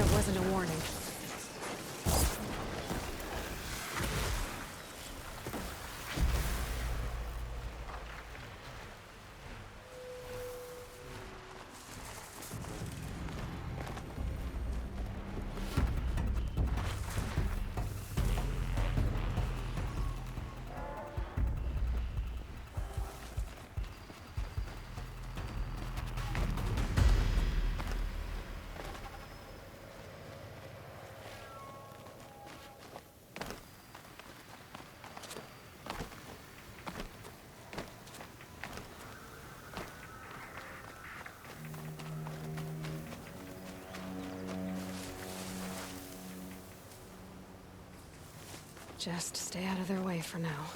that wasn't a warning. Just stay out of their way for now.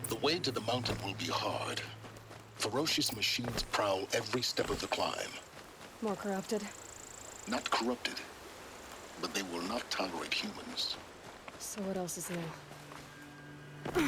The way to the mountain will be hard. Ferocious machines prowl every step of the climb. More corrupted? Not corrupted, but they will not tolerate humans. So what else is new?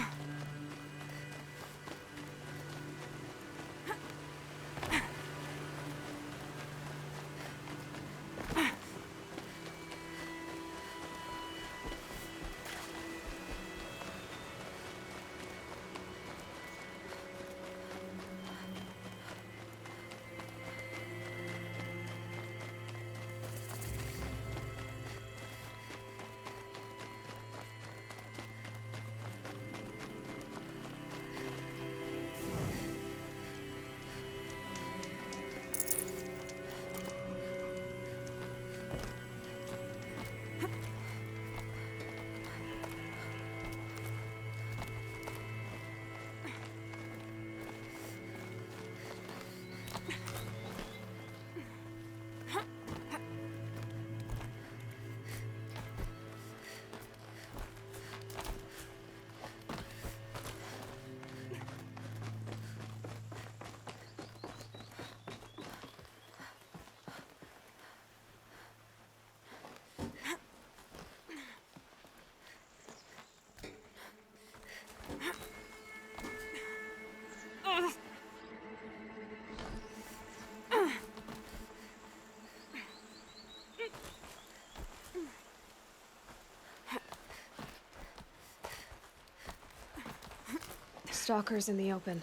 Stalkers in the open.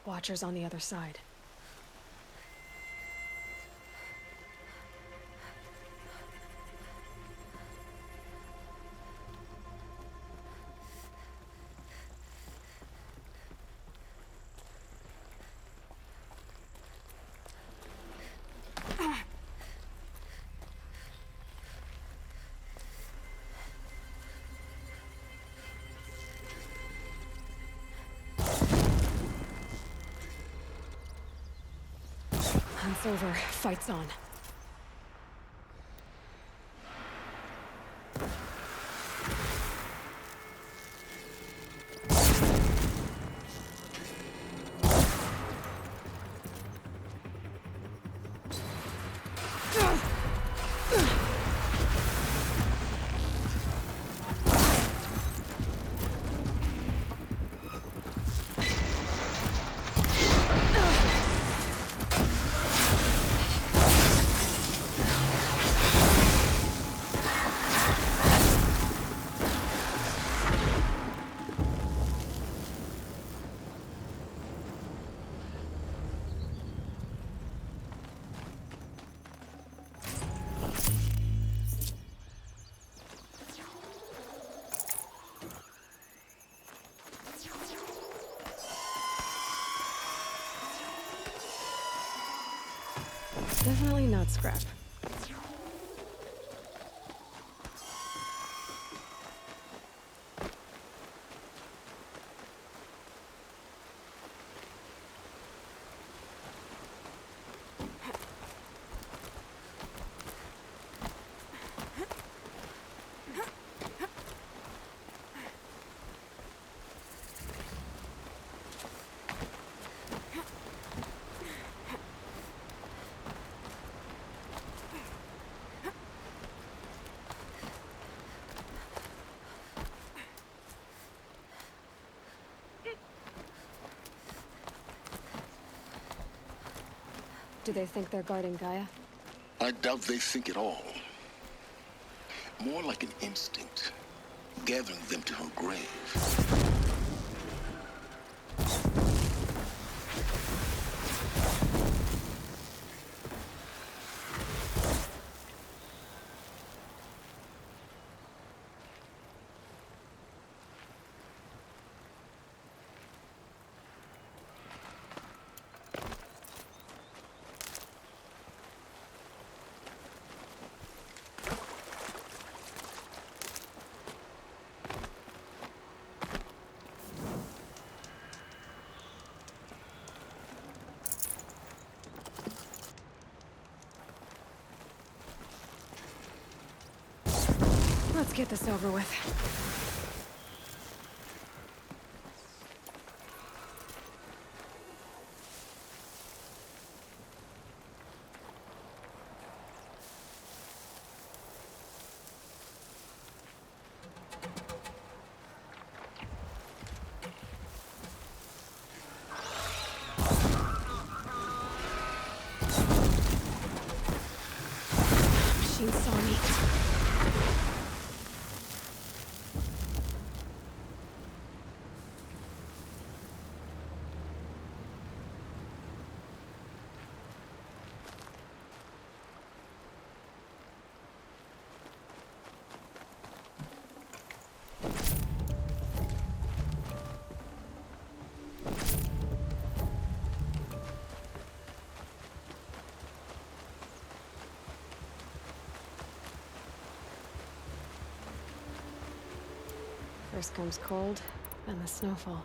Watchers on the other side. Hunt's over. Fight's on. Definitely not scrap. Do they think they're guarding Gaia? I doubt they think at all. More like an instinct, gathering them to her grave. Let's get this over with. Machine saw me. First comes cold, then the snowfall.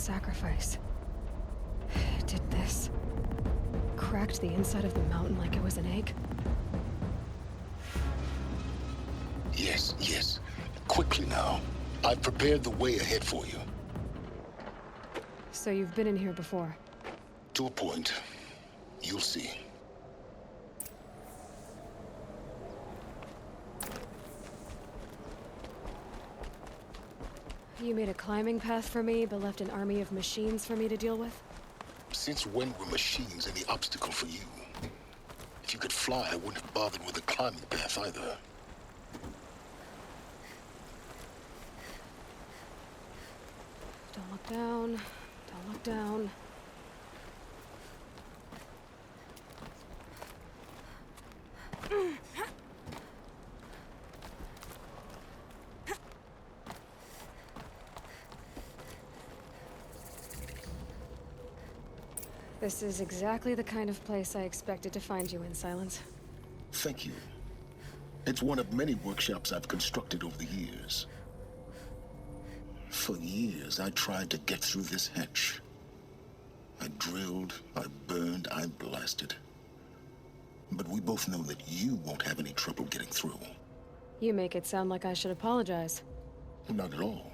sacrifice. It did this. Cracked the inside of the mountain like it was an egg. Yes, yes. Quickly now. I've prepared the way ahead for you. So you've been in here before? To a point. You'll see. You made a climbing path for me, but left an army of machines for me to deal with? Since when were machines any obstacle for you? If you could fly, I wouldn't have bothered with a climbing path either. Don't look down. Don't look down. This is exactly the kind of place I expected to find you in, Silence. Thank you. It's one of many workshops I've constructed over the years. For years, I tried to get through this hatch. I drilled, I burned, I blasted. But we both know that you won't have any trouble getting through. You make it sound like I should apologize. Not at all.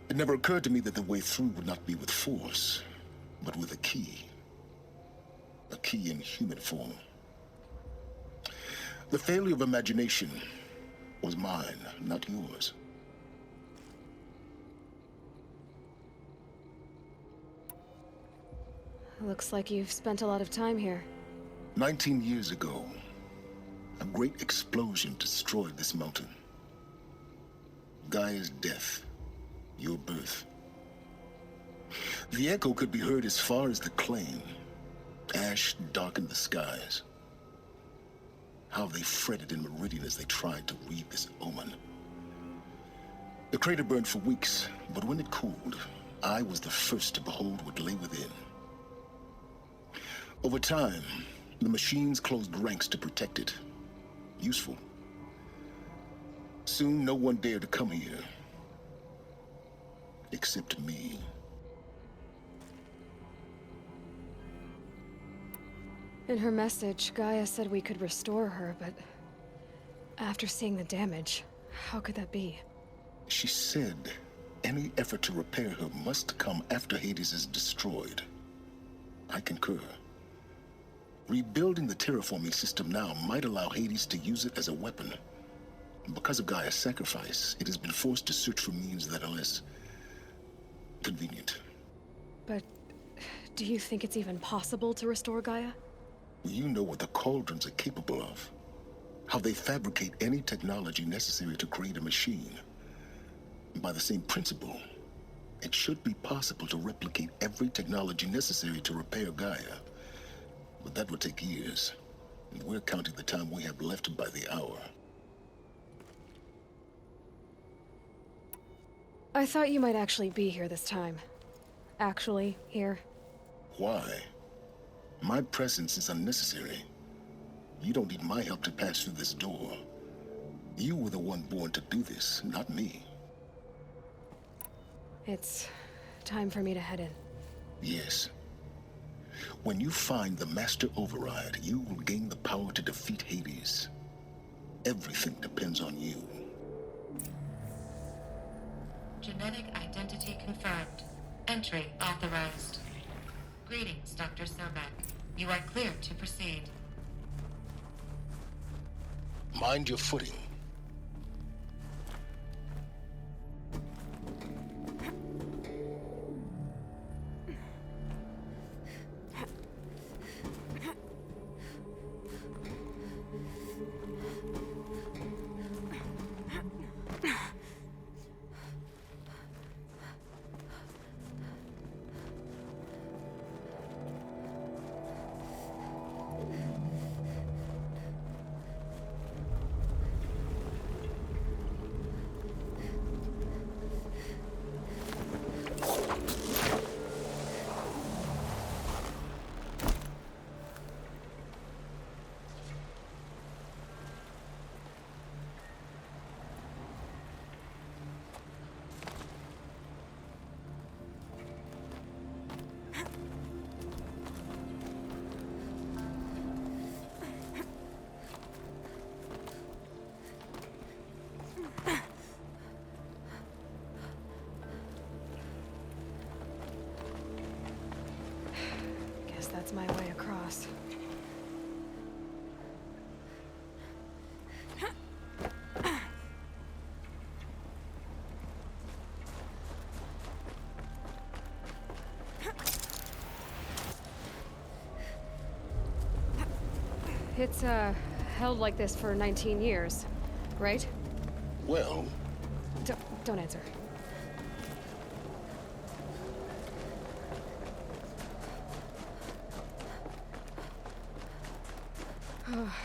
It never occurred to me that the way through would not be with force, but with a key. A key in human form. The failure of imagination was mine, not yours. Looks like you've spent a lot of time here. 19 years ago, a great explosion destroyed this mountain. Gaia's death, your birth. The echo could be heard as far as the claim. Ash darkened the skies. How they fretted in Meridian as they tried to read this omen. The crater burned for weeks, but when it cooled, I was the first to behold what lay within. Over time, the machines closed ranks to protect it. Useful. Soon, no one dared to come here. Except me. In her message, Gaia said we could restore her, but after seeing the damage, how could that be? She said any effort to repair her must come after Hades is destroyed. I concur. Rebuilding the terraforming system now might allow Hades to use it as a weapon. Because of Gaia's sacrifice, it has been forced to search for means that are less convenient. But do you think it's even possible to restore Gaia? You know what the Cauldrons are capable of. How they fabricate any technology necessary to create a machine. By the same principle, it should be possible to replicate every technology necessary to repair Gaia. But that would take years, and we're counting the time we have left by the hour. I thought you might actually be here this time. Actually, here. Why? My presence is unnecessary. You don't need my help to pass through this door. You were the one born to do this, not me. It's time for me to head in. Yes. When you find the Master Override, you will gain the power to defeat Hades. Everything depends on you. Genetic identity confirmed. Entry authorized. Greetings, Dr. Sobek. You are cleared to proceed. Mind your footing. that's my way across. It's, held like this for 19 years, right? Well, Don't answer. Oh,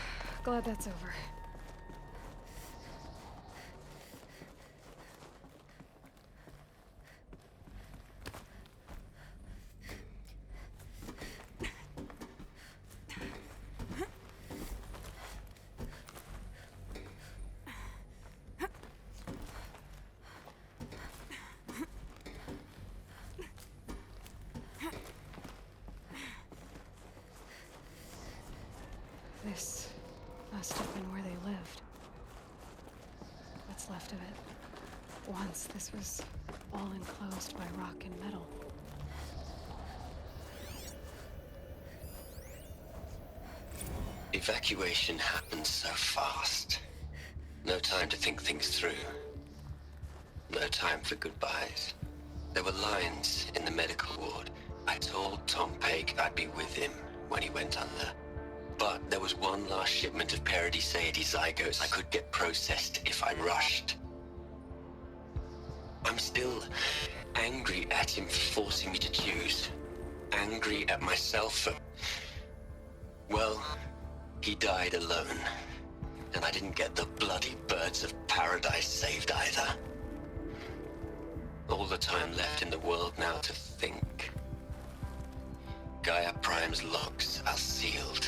glad that's over. This must have been where they lived. What's left of it. Once this was all enclosed by rock and metal. Evacuation happened so fast. No time to think things through. No time for goodbyes. There were lines in the medical ward. I told Tom Paik I'd be with him when he went under. But there was one last shipment of Paradis-Saidy zygotes I could get processed if I rushed. I'm still angry at him for forcing me to choose. Angry at myself for... Well, he died alone. And I didn't get the bloody birds of paradise saved either. All the time left in the world now to think. Gaia Prime's logs are sealed.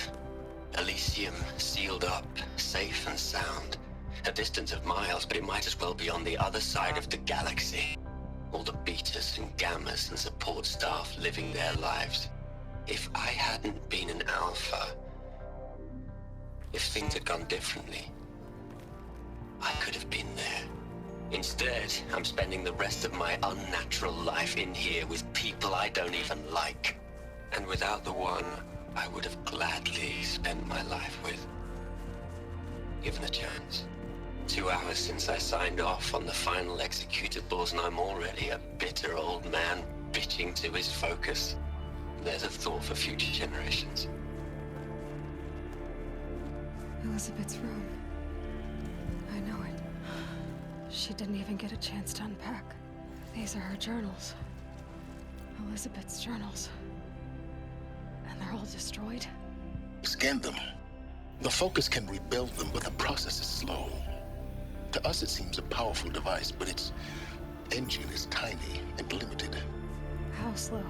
Elysium sealed up, safe and sound. A distance of miles, but it might as well be on the other side of the galaxy. All the betas and gammas and support staff living their lives. If I hadn't been an alpha, if things had gone differently, I could have been there. Instead, I'm spending the rest of my unnatural life in here with people I don't even like. And without the one I would have gladly spent my life with. Given a chance. 2 hours since I signed off on the final executables, and I'm already a bitter old man bitching to his focus. There's a thought for future generations. Elizabeth's room. I know it. She didn't even get a chance to unpack. These are her journals. Elizabeth's journals. And they're all destroyed? scan them. The Focus can rebuild them, but the process is slow. To us, it seems a powerful device, but its engine is tiny and limited. How slow?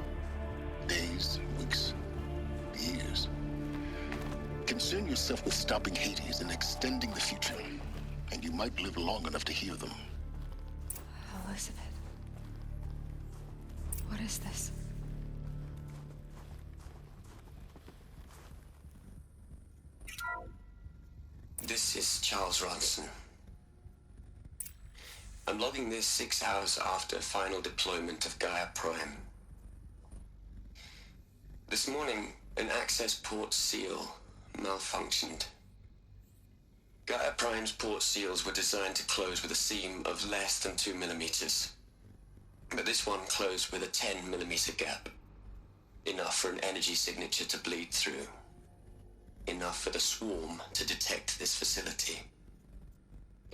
Days, weeks, years. Concern yourself with stopping Hades and extending the future, and you might live long enough to hear them. Elizabeth. What is this? This is Charles Ronson. I'm logging this 6 hours after final deployment of Gaia Prime. This morning, an access port seal malfunctioned. Gaia Prime's port seals were designed to close with a seam of less than 2 millimeters. But this one closed with a 10 millimeter gap. Enough for an energy signature to bleed through. Enough for the swarm to detect this facility.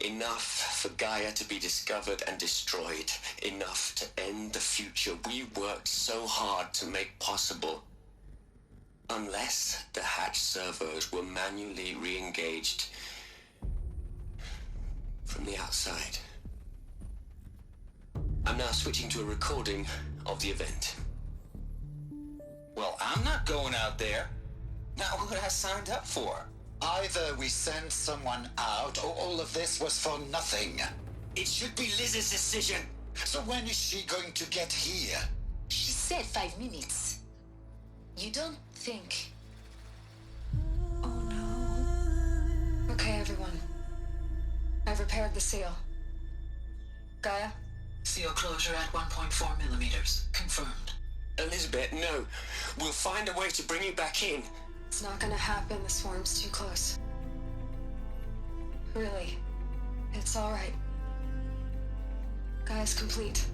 Enough for Gaia to be discovered and destroyed. Enough to end the future we worked so hard to make possible. Unless the hatch servos were manually re-engaged from the outside. I'm now switching to a recording of the event. Well, I'm not going out there. Not what I signed up for. Either we send someone out, or all of this was for nothing. It should be Liz's decision. So when is she going to get here? She said 5 minutes. You don't think... Oh no. Okay, everyone. I've repaired the seal. Gaia? Seal closure at 1.4 millimeters. Confirmed. Elizabeth, no. We'll find a way to bring you back in. It's not gonna happen. The swarm's too close. Really. It's alright. Gaia's complete.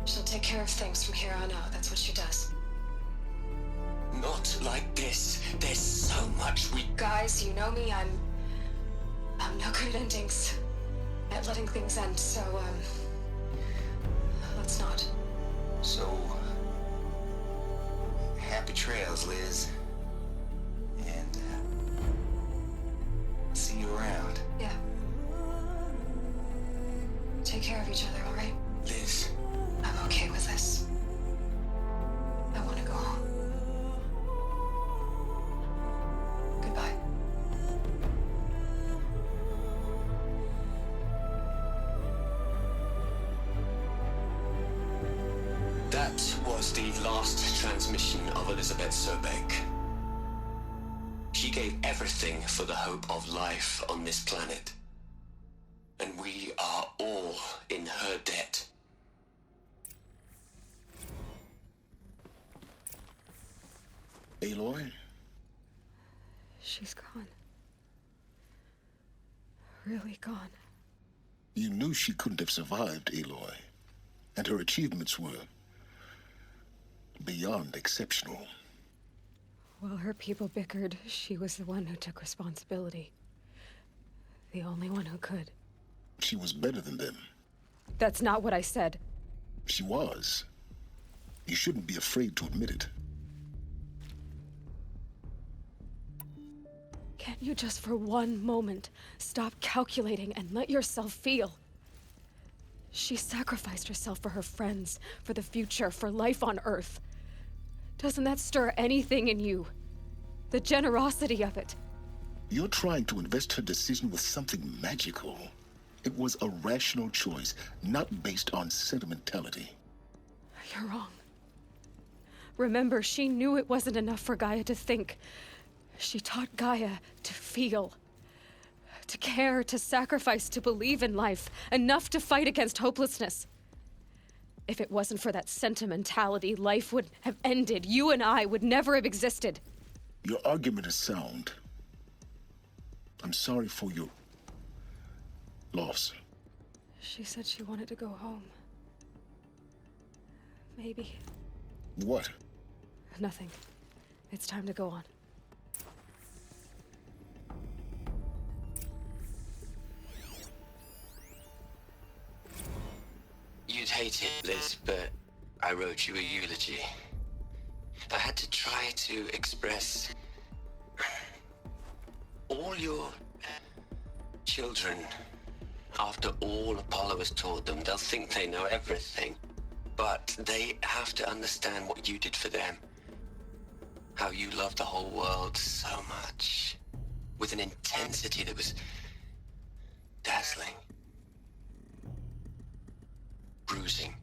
She'll take care of things from here on out. That's what she does. Not like this. There's so much we... Guys, you know me. I'm no good at endings. At letting things end, so, let's not. So... happy trails, Liz. And, see you around. Yeah. Take care of each other, alright? Liz. I'm okay with this. I want to go home. Goodbye. That was the last transmission of Elizabeth Sobek. She gave everything for the hope of life on this planet. And we are all in her debt. Aloy? She's gone. Really gone. You knew she couldn't have survived, Aloy. And her achievements were beyond exceptional. While her people bickered, she was the one who took responsibility. The only one who could. She was better than them. That's not what I said. She was. You shouldn't be afraid to admit it. Can't you just for one moment stop calculating and let yourself feel? She sacrificed herself for her friends, for the future, for life on Earth. Doesn't that stir anything in you? The generosity of it. You're trying to invest her decision with something magical. It was a rational choice, not based on sentimentality. You're wrong. Remember, she knew it wasn't enough for Gaia to think. She taught Gaia to feel. To care, to sacrifice, to believe in life. Enough to fight against hopelessness. If it wasn't for that sentimentality, life would have ended. You and I would never have existed. Your argument is sound. I'm sorry for your loss. She said she wanted to go home. Maybe. What? Nothing. It's time to go on. You'd hate it, Liz, but I wrote you a eulogy. I had to try to express all your children. After all Apollo has taught them, they'll think they know everything. But they have to understand what you did for them. How you loved the whole world so much. With an intensity that was dazzling. Bruising.